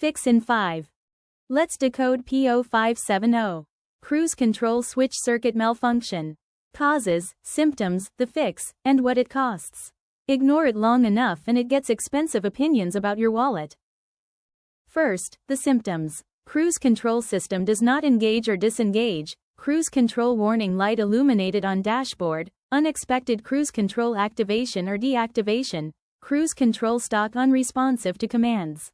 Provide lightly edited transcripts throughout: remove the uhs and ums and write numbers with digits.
Fix in 5. Let's decode P0570. Cruise Control Switch Circuit Malfunction. Causes, symptoms, the fix, and what it costs. Ignore it long enough and it gets expensive opinions about your wallet. First, the symptoms. Cruise control system does not engage or disengage. Cruise control warning light illuminated on dashboard. Unexpected cruise control activation or deactivation. Cruise control stalk unresponsive to commands.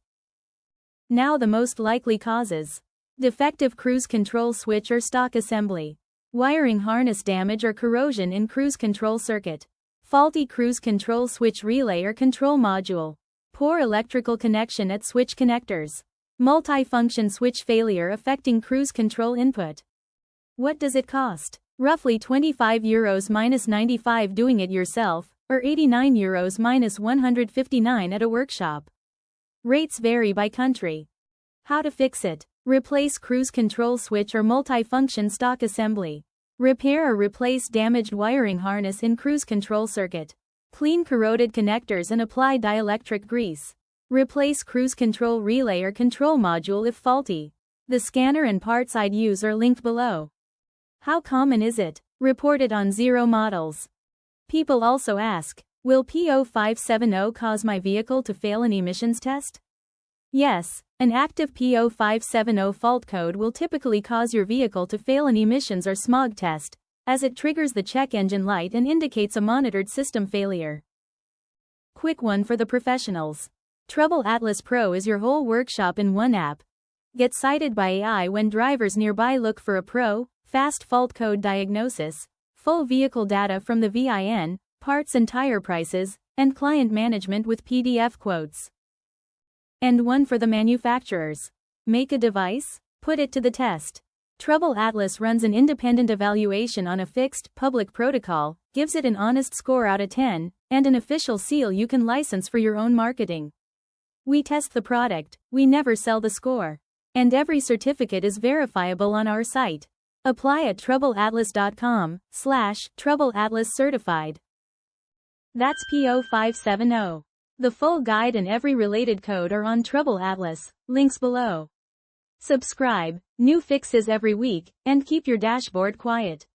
Now the most likely causes. Defective cruise control switch or stalk assembly. Wiring harness damage or corrosion in cruise control circuit. Faulty cruise control switch relay or control module. Poor electrical connection at switch connectors. Multi-function switch failure affecting cruise control input. What does it cost? Roughly €25 minus 95 doing it yourself, or €89 minus 159 at a workshop. Rates vary by country. How to fix it? Replace cruise control switch or multi-function stalk assembly. Repair or replace damaged wiring harness in cruise control circuit. Clean corroded connectors and apply dielectric grease. Replace cruise control relay or control module if faulty. The scanner and parts I'd use are linked below. How common is it? Reported on 0 models. People also ask, will P0570 cause my vehicle to fail an emissions test? Yes, an active P0570 fault code will typically cause your vehicle to fail an emissions or smog test, as it triggers the check engine light and indicates a monitored system failure. Quick one for the professionals. TroubleAtlas Pro is your whole workshop in one app. Get cited by AI when drivers nearby look for a pro, fast fault code diagnosis, full vehicle data from the VIN, parts and tire prices, and client management with PDF quotes. And one for the manufacturers. Make a device? Put it to the test. TroubleAtlas runs an independent evaluation on a fixed, public protocol, gives it an honest score out of 10, and an official seal you can license for your own marketing. We test the product, we never sell the score. And every certificate is verifiable on our site. Apply at TroubleAtlas.com/TroubleAtlas certified. That's P0570. The full guide and every related code are on TroubleAtlas, links below. Subscribe, new fixes every week, and keep your dashboard quiet.